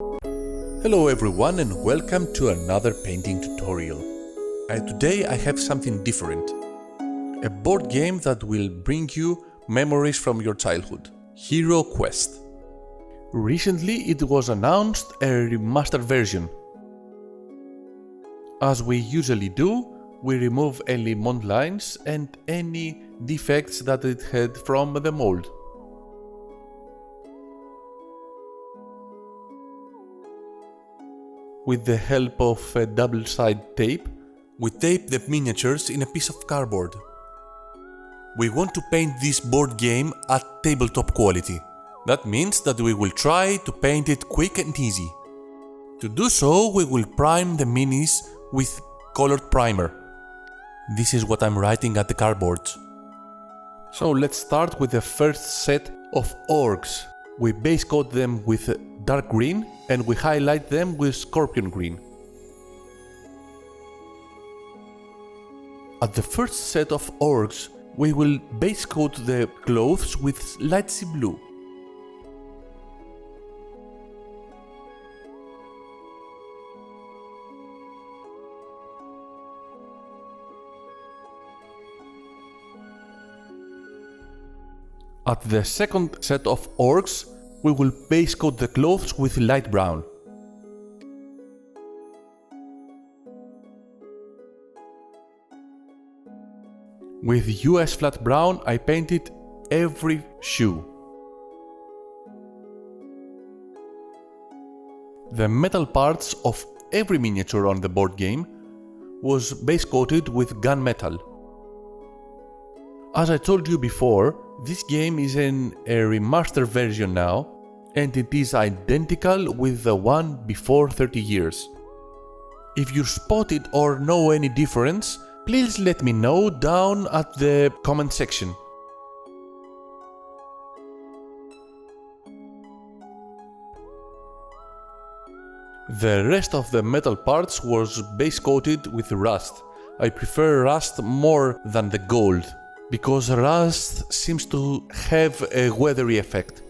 Hello everyone and welcome to another painting tutorial. Today I have something different. A board game that will bring you memories from your childhood. Hero Quest. Recently it was announced a remastered version. As we usually do, we remove any mold lines and any defects that it had from the mold. With the help of a double-sided tape, we tape the miniatures in a piece of cardboard. We want to paint this board game at tabletop quality. That means that we will try to paint it quick and easy. To do so, we will prime the minis with colored primer. This is what I'm writing at the cardboards. So let's start with the first set of orcs. We base coat them with dark green and we highlight them with scorpion green. At the first set of orcs, we will base coat the clothes with light sea blue. At the second set of orcs, we will base coat the clothes with light brown. With US flat brown, I painted every shoe. The metal parts of every miniature on the board game was base coated with gunmetal. As I told you before, this game is in a remastered version now, and it is identical with the one before 30 years. If you spot it or know any difference, please let me know down at the comment section. The rest of the metal parts was base coated with rust. I prefer rust more than the gold, because rust seems to have a weathery effect.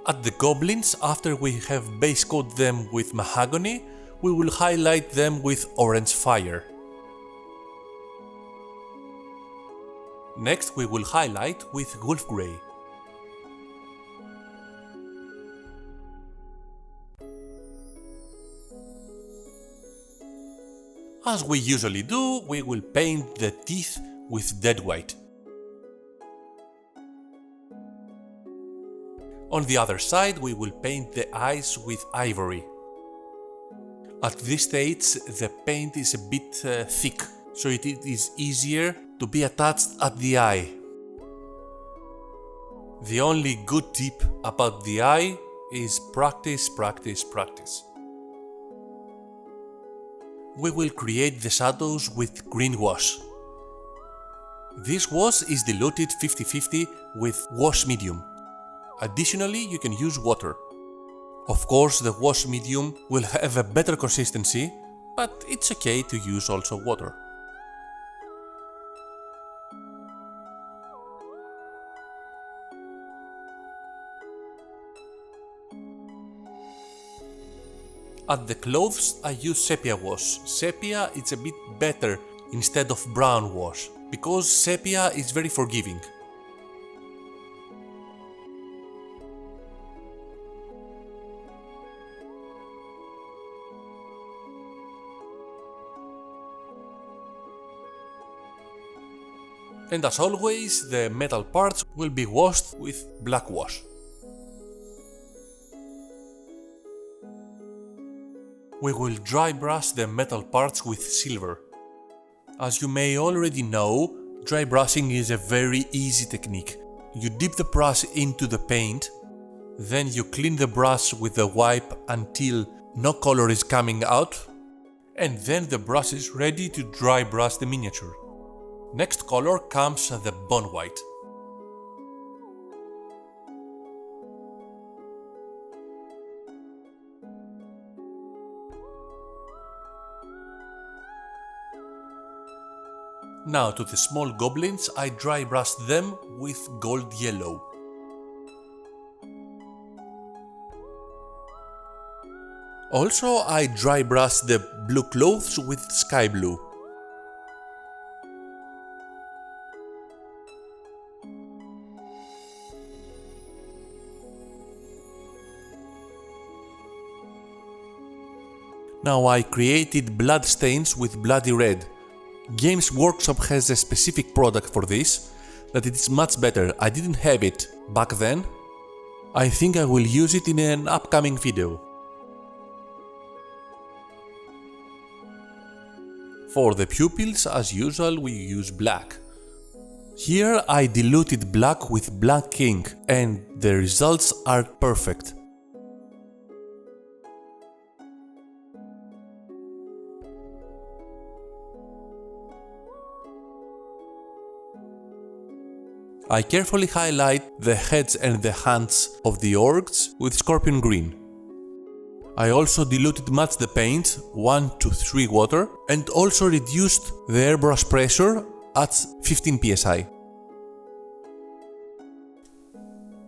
At the goblins, after we have base coat them with mahogany, we will highlight them with orange fire. Next we will highlight with wolf grey. As we usually do, we will paint the teeth with dead white. On the other side, we will paint the eyes with ivory. At this stage, the paint is a bit thick, so it is easier to be attached at the eye. The only good tip about the eye is practice, practice, practice. We will create the shadows with green wash. This wash is diluted 50-50 with wash medium. Additionally, you can use water. Of course, the wash medium will have a better consistency, but it's okay to use also water. At the clothes, I use sepia wash. Sepia is a bit better instead of brown wash, because sepia is very forgiving. And as always, the metal parts will be washed with black wash. We will dry brush the metal parts with silver. As you may already know, dry brushing is a very easy technique. You dip the brush into the paint, then you clean the brush with the wipe until no color is coming out, and then the brush is ready to dry brush the miniature. Next color comes the bone white. Now to the small goblins I dry brushed them with gold yellow. Also I dry brushed the blue clothes with sky blue. Now I created blood stains with bloody red. Games Workshop has a specific product for this, that it is much better. I didn't have it back then. I think I will use it in an upcoming video. For the pupils, as usual, we use black. Here I diluted black with black ink and the results are perfect. I carefully highlight the heads and the hands of the orcs with scorpion green. I also diluted much the paint, 1 to 3 water, and also reduced the airbrush pressure at 15 psi.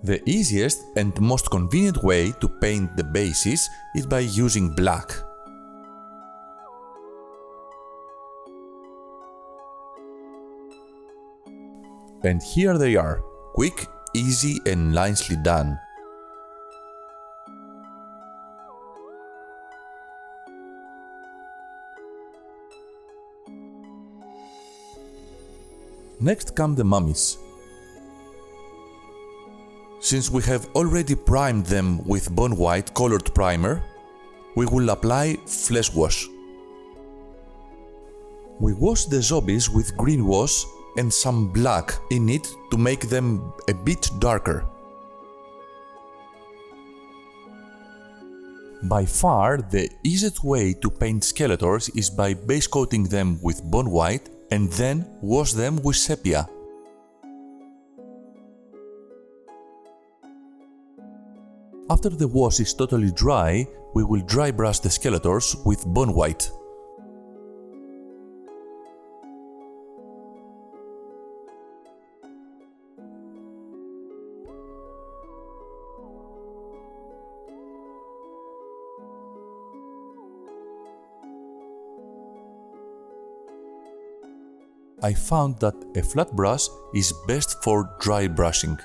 The easiest and most convenient way to paint the bases is by using black. And here they are, quick, easy and nicely done. Next come the mummies. Since we have already primed them with bone white colored primer, we will apply flesh wash. We wash the zombies with green wash and some black in it to make them a bit darker. By far, the easiest way to paint skeletons is by base coating them with bone white and then wash them with sepia. After the wash is totally dry, we will dry brush the skeletons with bone white. I found that a flat brush is best for dry brushing.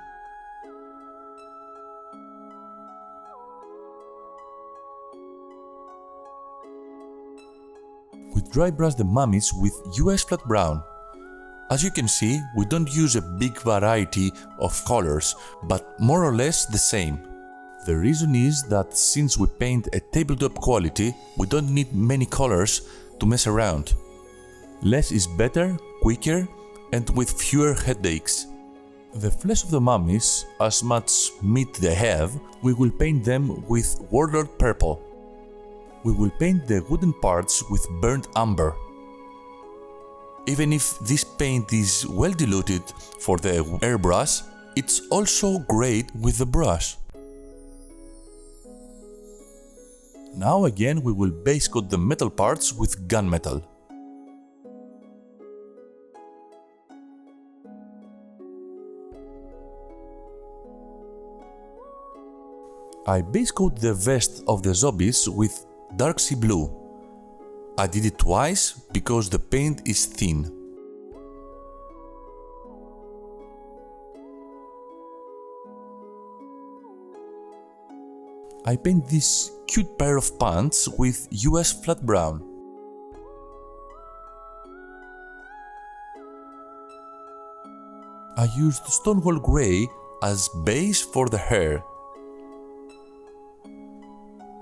We dry brush the mummies with US flat brown. As you can see, we don't use a big variety of colors, but more or less the same. The reason is that since we paint a tabletop quality, we don't need many colors to mess around. Less is better, quicker, and with fewer headaches. The flesh of the mummies, as much meat they have, we will paint them with warlord purple. We will paint the wooden parts with burnt umber. Even if this paint is well diluted for the airbrush, it's also great with the brush. Now again we will base coat the metal parts with gunmetal. I base coat the vest of the zombies with dark sea blue. I did it twice because the paint is thin. I paint this cute pair of pants with US flat brown. I used Stonewall Grey as base for the hair.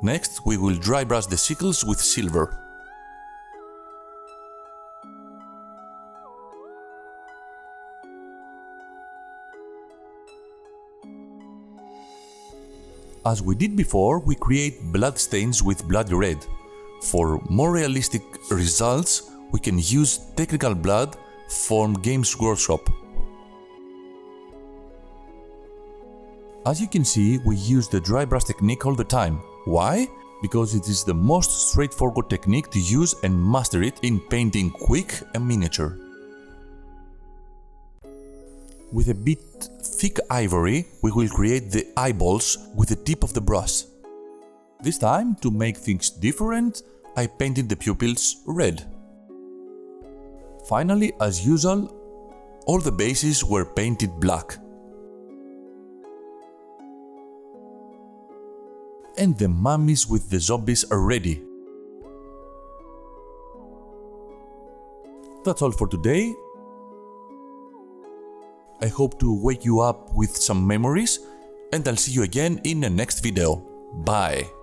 Next, we will dry brush the sickles with silver. As we did before, we create blood stains with bloody red. For more realistic results, we can use technical blood from Games Workshop. As you can see, we use the dry brush technique all the time. Why? Because it is the most straightforward technique to use and master it in painting quick and miniature. With a bit thick ivory, we will create the eyeballs with the tip of the brush. This time, to make things different, I painted the pupils red. Finally, as usual, all the bases were painted black. And the mummies with the zombies are ready. That's all for today. I hope to wake you up with some memories, and I'll see you again in the next video. Bye!